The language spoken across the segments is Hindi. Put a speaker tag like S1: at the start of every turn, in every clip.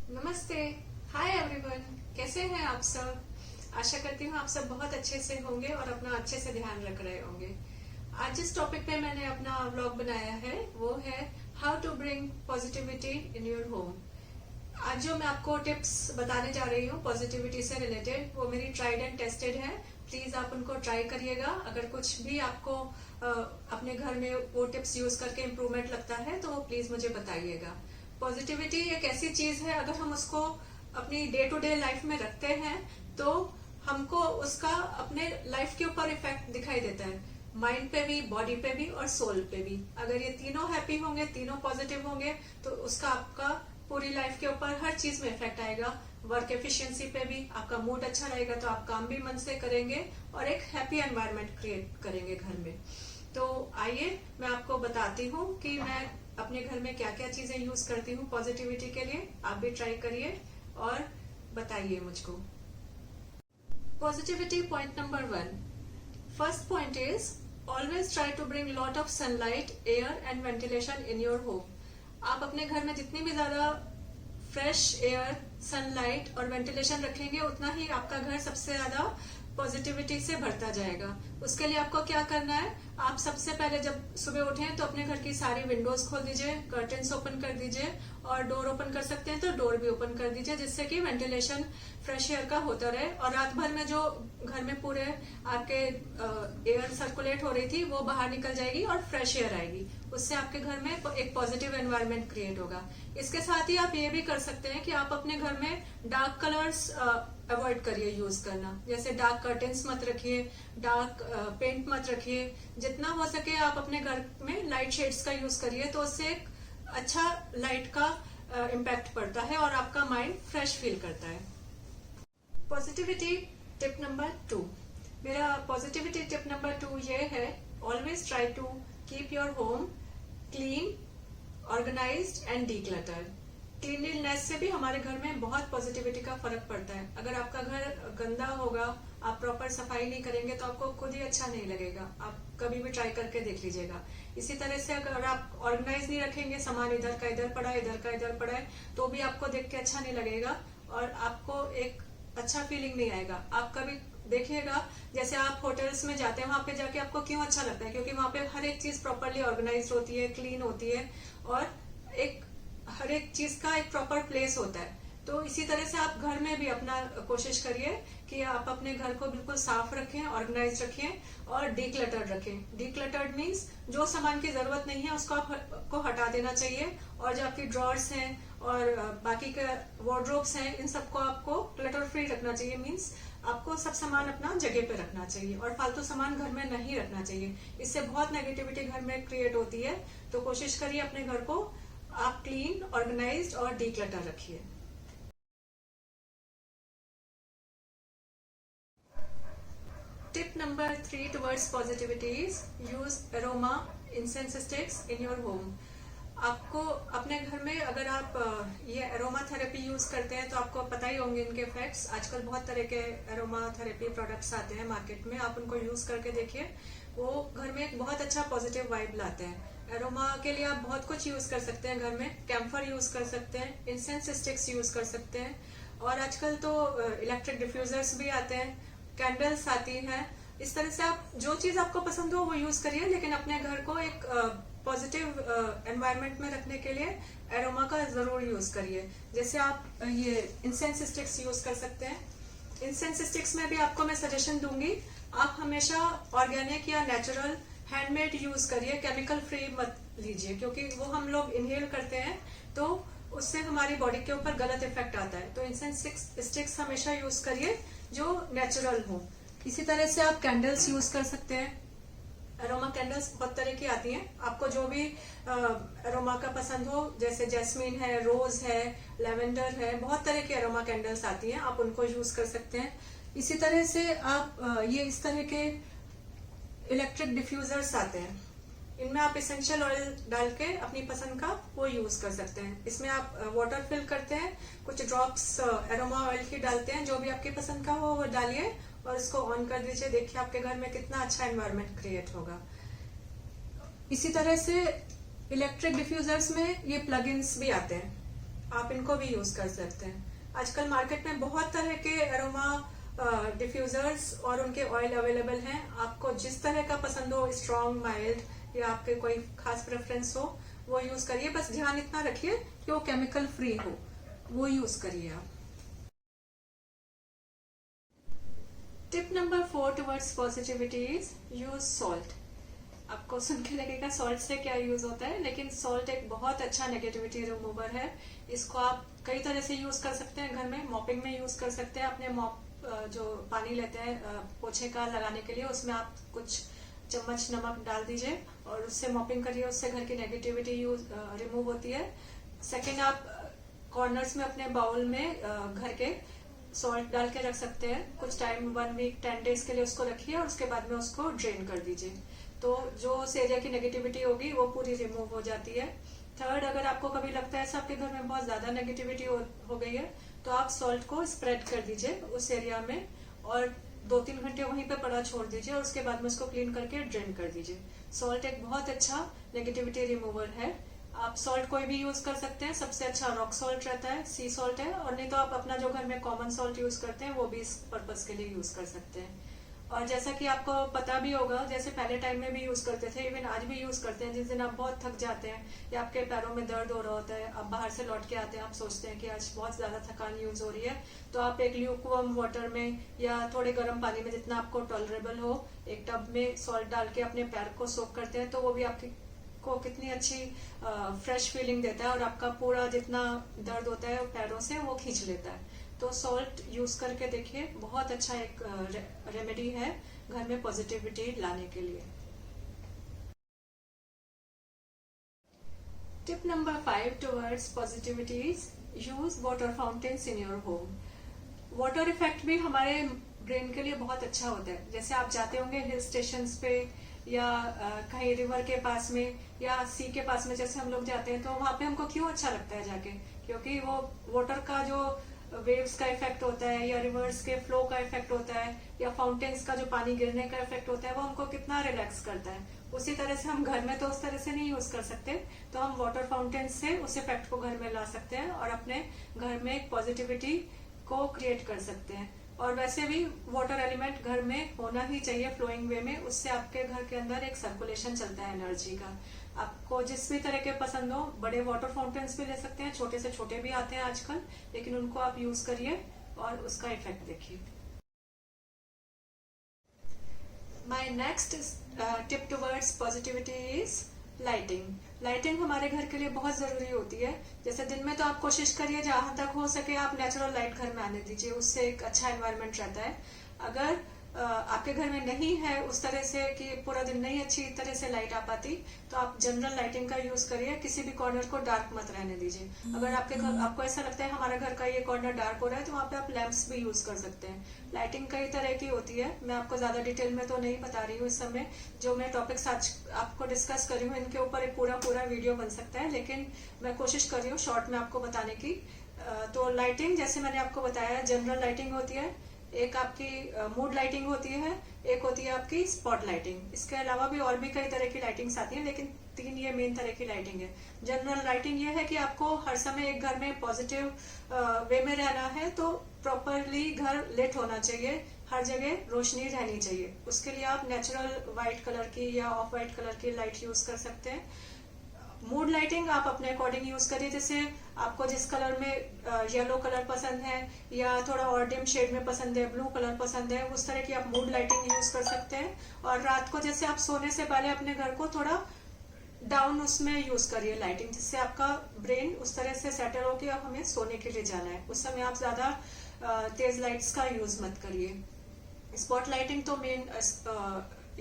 S1: नमस्ते। हाय एवरीवन, कैसे हैं आप सब। आशा करती हूँ आप सब बहुत अच्छे से होंगे और अपना अच्छे से ध्यान रख रहे होंगे। आज जिस टॉपिक पे मैंने अपना व्लॉग बनाया है वो है how to bring positivity in your home. आज जो मैं आपको टिप्स बताने जा रही हूँ पॉजिटिविटी से रिलेटेड, वो मेरी ट्राइड एंड टेस्टेड है। प्लीज आप उनको ट्राई करिएगा। अगर कुछ भी आपको अपने घर में वो टिप्स यूज करके इम्प्रूवमेंट लगता है तो वो प्लीज मुझे बताइएगा। पॉजिटिविटी एक ऐसी चीज है, अगर हम उसको अपनी डे टू डे लाइफ में रखते हैं तो हमको उसका अपने लाइफ के ऊपर इफेक्ट दिखाई देता है, माइंड पे भी, बॉडी पे भी और सोल पे भी। अगर ये तीनों हैप्पी होंगे, तीनों पॉजिटिव होंगे तो उसका आपका पूरी लाइफ के ऊपर हर चीज में इफेक्ट आएगा। वर्क एफिशिएंसी पे भी आपका मूड अच्छा रहेगा तो आप काम भी मन से करेंगे और एक हैप्पी एनवायरनमेंट क्रिएट करेंगे घर में। तो आइए मैं आपको बताती हूँ कि मैं अपने घर में क्या क्या चीजें यूज करती हूँ पॉजिटिविटी के लिए। आप भी ट्राई करिए और बताइए मुझको। Positivity point number 1। First point is always try to bring lot of sunlight, air and ventilation in your home. आप अपने घर में जितनी भी ज्यादा फ्रेश एयर, सनलाइट और वेंटिलेशन रखेंगे उतना ही आपका घर सबसे ज्यादा पॉजिटिविटी से भरता जाएगा। उसके लिए आपको क्या करना है, आप सबसे पहले जब सुबह उठें तो अपने घर की सारी विंडोज खोल दीजिए, कर्टन्स ओपन कर दीजिए और डोर ओपन कर सकते हैं तो डोर भी ओपन कर दीजिए, जिससे कि वेंटिलेशन फ्रेश एयर का होता रहे और रात भर में जो घर में पूरे आपके एयर सर्कुलेट हो रही थी वो बाहर निकल जाएगी और फ्रेश एयर आएगी। उससे आपके घर में एक पॉजिटिव एनवायरनमेंट क्रिएट होगा। इसके साथ ही आप ये भी कर सकते हैं कि आप अपने घर में डार्क कलर्स अवॉइड करिए यूज करना। जैसे डार्क कर्टेन्स मत रखिए, डार्क पेंट मत रखिए। जितना हो सके आप अपने घर में लाइट शेड्स का यूज करिए तो उससे एक अच्छा लाइट का इम्पैक्ट पड़ता है और आपका माइंड फ्रेश फील करता है। Positivity tip number 2। मेरा पॉजिटिविटी टिप नंबर 2 ये है, always try to keep your home clean, organised and decluttered. Cleanliness से भी हमारे घर में बहुत पॉजिटिविटी का फर्क पड़ता है। अगर आपका घर गंदा होगा, आप प्रॉपर सफाई नहीं करेंगे तो आपको खुद ही अच्छा नहीं लगेगा। आप कभी भी ट्राई करके देख लीजिएगा। इसी तरह से अगर आप ऑर्गेनाइज नहीं रखेंगे, सामान इधर का इधर पड़ा है, इधर का इधर पड़ा है, तो भी आपको देख के अच्छा नहीं लगेगा और आपको एक अच्छा फीलिंग नहीं आएगा। आप कभी देखिएगा, जैसे आप होटल्स में जाते हैं, वहां पे जाके आपको क्यों अच्छा लगता है, क्योंकि वहां पे हर एक चीज प्रॉपरली ऑर्गेनाइज होती है, क्लीन होती है और एक हर एक चीज का एक प्रॉपर प्लेस होता है। तो इसी तरह से आप घर में भी अपना कोशिश करिए कि आप अपने घर को बिल्कुल साफ रखें, ऑर्गेनाइज रखें और डीक्लटर्ड रखें। डीक्लटर्ड मीन्स जो सामान की जरूरत नहीं है उसको आपको हटा देना चाहिए और जो आपकी ड्रॉर्स हैं और बाकी के वार्डरोब्स हैं इन सबको आपको क्लटर फ्री रखना चाहिए। मीन्स आपको सब सामान अपना जगह पे रखना चाहिए और फालतू सामान घर में नहीं रखना चाहिए। इससे बहुत नेगेटिविटी घर में क्रिएट होती है। तो कोशिश करिए अपने घर को आप क्लीन, ऑर्गेनाइज्ड और डीक्लटर रखिए। Tip number 3 towards positivity is use aroma incense sticks in your home. आपको अपने घर में अगर आप ये अरोमा थेरेपी यूज करते हैं तो आपको पता ही होंगे इनके इफेक्ट्स। आजकल बहुत तरह के अरोमा थेरेपी प्रोडक्ट्स आते हैं मार्केट में, आप उनको यूज करके देखिए। वो घर में एक बहुत अच्छा पॉजिटिव वाइब लाते हैं। एरोमा के लिए आप बहुत कुछ यूज कर सकते हैं घर में। कैम्फर यूज कर सकते हैं, इंसेंस स्टिक्स यूज कर सकते हैं और आजकल तो इलेक्ट्रिक डिफ्यूजर्स भी आते हैं, कैंडल्स आती हैं। इस तरह से आप जो चीज आपको पसंद हो वो यूज करिए, लेकिन अपने घर को एक पॉजिटिव एनवायरनमेंट में रखने के लिए एरोमा का जरूर यूज करिए। जैसे आप ये इंसेंस स्टिक्स यूज कर सकते हैं। इंसेंस स्टिक्स में भी आपको मैं सजेशन दूंगी, आप हमेशा ऑर्गेनिक या नेचुरल हैंडमेड यूज करिए, केमिकल फ्री मत लीजिए, क्योंकि वो हम लोग इनहेल करते हैं तो उससे हमारी बॉडी के ऊपर गलत इफेक्ट आता है। तो इंसेंस स्टिक्स हमेशा यूज करिए जो नेचुरल हो। इसी तरह से आप कैंडल्स यूज कर सकते हैं। अरोमा कैंडल्स बहुत तरह की आती हैं, आपको जो भी अरोमा का पसंद हो, जैसे जैस्मिन है, रोज है, लेवेंडर है, बहुत तरह की अरोमा कैंडल्स आती हैं, आप उनको यूज कर सकते हैं। इसी तरह से आप ये इस तरह के इलेक्ट्रिक डिफ्यूजर्स आते हैं, इनमें आप इसेंशियल ऑयल डाल के अपनी पसंद का वो यूज कर सकते हैं। इसमें आप वाटर फिल करते हैं, कुछ ड्रॉप्स एरोमा ऑयल की डालते हैं, जो भी आपकी पसंद का हो वो डालिए और इसको ऑन कर दीजिए। देखिए आपके घर में कितना अच्छा एनवायरनमेंट क्रिएट होगा। इसी तरह से इलेक्ट्रिक डिफ्यूजर्स में ये प्लगइन्स भी आते हैं, आप इनको भी यूज कर सकते हैं। आजकल मार्केट में बहुत तरह के एरोमा डिफ्यूजर्स और उनके ऑयल अवेलेबल हैं। आपको जिस तरह का पसंद हो, स्ट्रॉन्ग, माइल्ड या आपके कोई खास प्रेफरेंस हो, वो यूज करिए। बस ध्यान इतना रखिए कि वो केमिकल फ्री हो, वो यूज करिए आप। Tip number 4 towards positivity is use salt. आपको सुन के लगेगा सॉल्ट से क्या यूज होता है, लेकिन सॉल्ट एक बहुत अच्छा नेगेटिविटी रिमूवर है। इसको आप कई तरह से यूज कर सकते हैं। घर में मॉपिंग में यूज कर सकते हैं। अपने मॉप जो पानी लेते हैं पोछे का लगाने के लिए, उसमें आप कुछ चम्मच नमक डाल दीजिए और उससे मॉपिंग करिए। उससे घर की नेगेटिविटी रिमूव होती है। सेकेंड, आप कॉर्नर्स में अपने बाउल में घर के सॉल्ट डाल के रख सकते हैं। कुछ टाइम 1 वीक 10 डेज के लिए उसको रखिए और उसके बाद में उसको ड्रेन कर दीजिए। तो जो उस एरिया की नेगेटिविटी होगी वो पूरी रिमूव हो जाती है। थर्ड, अगर आपको कभी लगता है आपके घर में बहुत ज्यादा नेगेटिविटी हो गई है, तो आप सॉल्ट को स्प्रेड कर दीजिए उस एरिया में और 2-3 घंटे वहीं पे पड़ा छोड़ दीजिए और उसके बाद में उसको क्लीन करके ड्रेन कर दीजिए। सॉल्ट एक बहुत अच्छा नेगेटिविटी रिमूवर है। आप सॉल्ट कोई भी यूज कर सकते हैं। सबसे अच्छा रॉक सॉल्ट रहता है, सी सॉल्ट है, और नहीं तो आप अपना जो घर में कॉमन सॉल्ट यूज करते हैं वो भी इस पर्पज के लिए यूज कर सकते हैं। और जैसा कि आपको पता भी होगा, जैसे पहले टाइम में भी यूज करते थे, इवन आज भी यूज करते हैं। जिस दिन आप बहुत थक जाते हैं या आपके पैरों में दर्द हो रहा होता है, आप बाहर से लौट के आते हैं, आप सोचते हैं कि आज बहुत ज्यादा थकान यूज हो रही है, तो आप एक ल्यूकवार्म वाटर में या थोड़े गर्म पानी में, जितना आपको टॉलरेबल हो, एक टब में सॉल्ट डाल के अपने पैर को सोक करते हैं, तो वो भी आपकी को कितनी अच्छी फ्रेश फीलिंग देता है और आपका पूरा जितना दर्द होता है पैरों से वो खींच लेता है। तो सॉल्ट यूज करके देखिए, बहुत अच्छा एक रेमेडी है घर में पॉजिटिविटी लाने के लिए। Tip number 5 towards positivity is use water fountains in your home. Water effect भी हमारे ब्रेन के लिए बहुत अच्छा होता है। जैसे आप जाते होंगे हिल स्टेशन पे या कहीं रिवर के पास में या सी के पास में, जैसे हम लोग जाते हैं, तो वहां पे हमको क्यों अच्छा लगता है जाके? क्योंकि वो वाटर का जो वेव्स का इफेक्ट होता है या रिवर्स के फ्लो का इफेक्ट होता है या फाउंटेन्स का जो पानी गिरने का इफेक्ट होता है, वो हमको कितना रिलैक्स करता है। उसी तरह से हम घर में तो उस तरह से नहीं यूज कर सकते, तो हम वाटर फाउंटेन से उस इफेक्ट को घर में ला सकते हैं और अपने घर में एक पॉजिटिविटी को क्रिएट कर सकते हैं। और वैसे भी वाटर एलिमेंट घर में होना ही चाहिए फ्लोइंग वे में। उससे आपके घर के अंदर एक सर्कुलेशन चलता है एनर्जी का। आपको जिस भी तरह के पसंद हो, बड़े वाटर फाउंटेन्स भी ले सकते हैं, छोटे से छोटे भी आते हैं आजकल, लेकिन उनको आप यूज करिए और उसका इफेक्ट देखिए। My next tip towards positivity is lighting. Lighting हमारे घर के लिए बहुत जरूरी होती है। जैसे दिन में तो आप कोशिश करिए जहां तक हो सके आप नेचुरल लाइट घर में आने दीजिए, उससे एक अच्छा एनवायरनमेंट रहता है। अगर आपके घर में नहीं है उस तरह से कि पूरा दिन नहीं अच्छी तरह से लाइट आ पाती, तो आप जनरल लाइटिंग का यूज करिए। किसी भी कॉर्नर को डार्क मत रहने दीजिए। अगर आपके घर आपको ऐसा लगता है हमारा घर का ये कॉर्नर डार्क हो रहा है, तो वहाँ पे आप लैंप्स भी यूज कर सकते हैं। लाइटिंग कई तरह की होती है, मैं आपको ज्यादा डिटेल में तो नहीं बता रही हूँ इस समय। जो मैं टॉपिक्स आज आपको डिस्कस कर रही हूँ, इनके ऊपर एक पूरा वीडियो बन सकता है, लेकिन मैं कोशिश कर रही हूँ शॉर्ट में आपको बताने की। तो लाइटिंग, जैसे मैंने आपको बताया, जनरल लाइटिंग होती है, एक आपकी मूड लाइटिंग होती है, एक होती है आपकी स्पॉट लाइटिंग। इसके अलावा भी और भी कई तरह की लाइटिंग्स आती हैं, लेकिन 3 ये मेन तरह की लाइटिंग है। जनरल लाइटिंग ये है कि आपको हर समय एक घर में पॉजिटिव वे में रहना है, तो प्रॉपरली घर लिट होना चाहिए, हर जगह रोशनी रहनी चाहिए। उसके लिए आप नेचुरल व्हाइट कलर की या ऑफ व्हाइट कलर की लाइट यूज कर सकते हैं। मूड लाइटिंग आप अपने अकॉर्डिंग यूज करिए। जैसे आपको जिस कलर में येलो कलर पसंद है या थोड़ा और डिम शेड में पसंद है, ब्लू कलर पसंद है, उस तरह की आप मूड लाइटिंग यूज कर सकते हैं। और रात को जैसे आप सोने से पहले अपने घर को थोड़ा डाउन उसमें यूज करिए लाइटिंग, जिससे आपका ब्रेन उस तरह से सेटल हो कि अब हमें सोने के लिए जाना है। उस समय आप ज्यादा तेज लाइट्स का यूज मत करिए। स्पॉट लाइटिंग तो मेन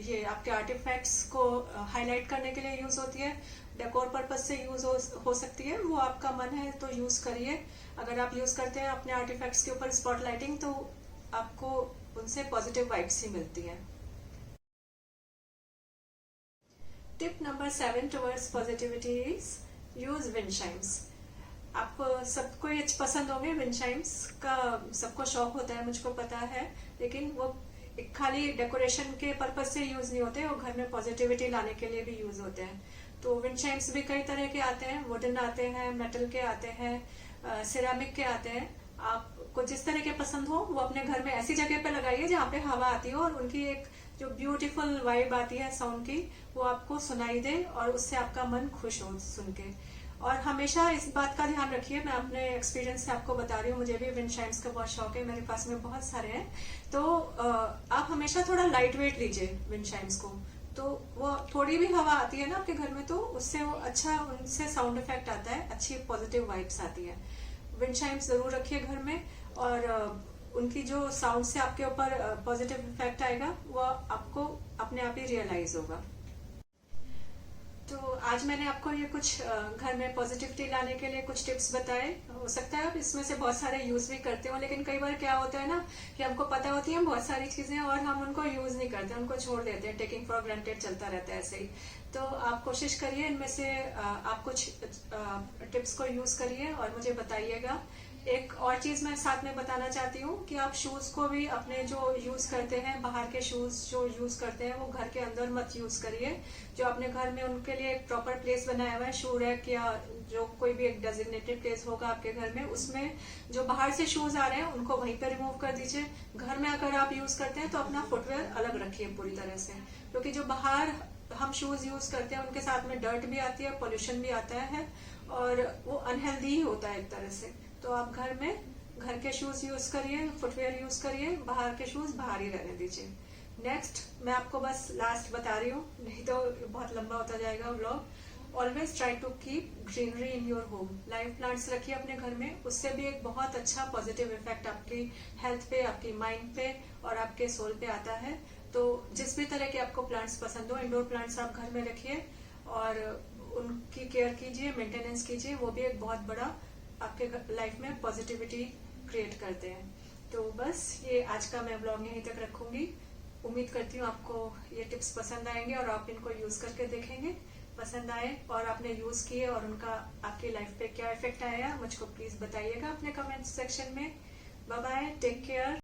S1: ये आपके आर्टिफैक्ट्स को हाईलाइट करने के लिए यूज होती है, डेकोर पर्पज से यूज हो सकती है, वो आपका मन है तो यूज करिए। अगर आप यूज करते हैं अपने आर्टिफैक्ट्स के ऊपर स्पॉट लाइटिंग, तो आपको उनसे पॉजिटिव वाइब्स ही मिलती हैं। Tip number 7 towards positivity is use wind Chimes. आपको सबको ये पसंद होंगे विंड चाइम्स का, सबको शौक होता है, मुझको पता है, लेकिन वो खाली डेकोरेशन के पर्पज से यूज नहीं होते, वो घर में पॉजिटिविटी लाने के लिए भी यूज होते हैं। तो विंड चाइम्स भी कई तरह के आते हैं, वुडन आते हैं, मेटल के आते हैं, सिरामिक के आते हैं। आपको जिस तरह के पसंद हो वो अपने घर में ऐसी जगह पे लगाइए जहाँ पे हवा आती हो और उनकी एक जो ब्यूटीफुल वाइब आती है साउंड की वो आपको सुनाई दे और उससे आपका मन खुश हो सुन के। और हमेशा इस बात का ध्यान रखिए, मैं अपने एक्सपीरियंस से आपको बता रही हूँ, मुझे भी विंड चाइम्स का बहुत शौक है, मेरे पास में बहुत सारे हैं। तो आप हमेशा थोड़ा लाइट वेट लीजिए विंड चाइम्स को, तो वो थोड़ी भी हवा आती है ना आपके घर में तो उससे वो अच्छा उनसे साउंड इफेक्ट आता है, अच्छी पॉजिटिव वाइब्स आती है। विंड चाइम्स जरूर रखिए घर में और उनकी जो साउंड से आपके ऊपर पॉजिटिव इफेक्ट आएगा वो आपको अपने आप ही रियलाइज होगा। तो आज मैंने आपको ये कुछ घर में पॉजिटिविटी लाने के लिए कुछ टिप्स बताए। हो सकता है आप इसमें से बहुत सारे यूज भी करते हो, लेकिन कई बार क्या होता है ना कि हमको पता होती है बहुत सारी चीजें और हम उनको यूज नहीं करते, उनको छोड़ देते हैं, टेकिंग फॉर ग्रांटेड चलता रहता है ऐसे ही। तो आप कोशिश करिए इनमें से आप कुछ टिप्स को यूज करिए और मुझे बताइएगा। एक और चीज मैं साथ में बताना चाहती हूँ कि आप शूज को भी अपने जो यूज करते हैं, बाहर के शूज जो यूज करते हैं वो घर के अंदर मत यूज करिए। जो अपने घर में उनके लिए एक प्रॉपर प्लेस बनाया हुआ है, शू रैक या जो कोई भी एक डेजिग्नेटेड प्लेस होगा आपके घर में, उसमें जो बाहर से शूज आ रहे हैं उनको वहीं पर रिमूव कर दीजिए। घर में अगर आप यूज करते हैं तो अपना फुटवेयर अलग रखिए पूरी तरह से, क्योंकि जो बाहर हम शूज यूज करते हैं उनके साथ में डर्ट भी आती है, पोल्यूशन भी आता है और वो अनहेल्दी ही होता है एक तरह से। तो आप घर में घर के शूज यूज करिए, फुटवेयर यूज करिए, बाहर के शूज बाहर ही रहने दीजिए। नेक्स्ट मैं आपको बस लास्ट बता रही हूँ, नहीं तो बहुत लंबा होता जाएगा vlog. Always try to keep greenery in your home. Live plants रखिए अपने घर में, उससे भी एक बहुत अच्छा पॉजिटिव इफेक्ट आपकी हेल्थ पे, आपकी माइंड पे और आपके सोल पे आता है। तो जिस भी तरह के आपको प्लांट्स पसंद हो, इंडोर प्लांट्स आप घर में रखिए और उनकी केयर कीजिए, मेंटेनेंस कीजिए, वो भी एक बहुत बड़ा आपके लाइफ में पॉजिटिविटी क्रिएट करते हैं। तो बस ये आज का मैं ब्लॉग यहीं तक रखूंगी। उम्मीद करती हूँ आपको ये टिप्स पसंद आएंगे और आप इनको यूज करके देखेंगे, पसंद आए और आपने यूज किए और उनका आपकी लाइफ पे क्या इफेक्ट आया मुझको प्लीज बताइएगा अपने कमेंट सेक्शन में। Bye bye, take care.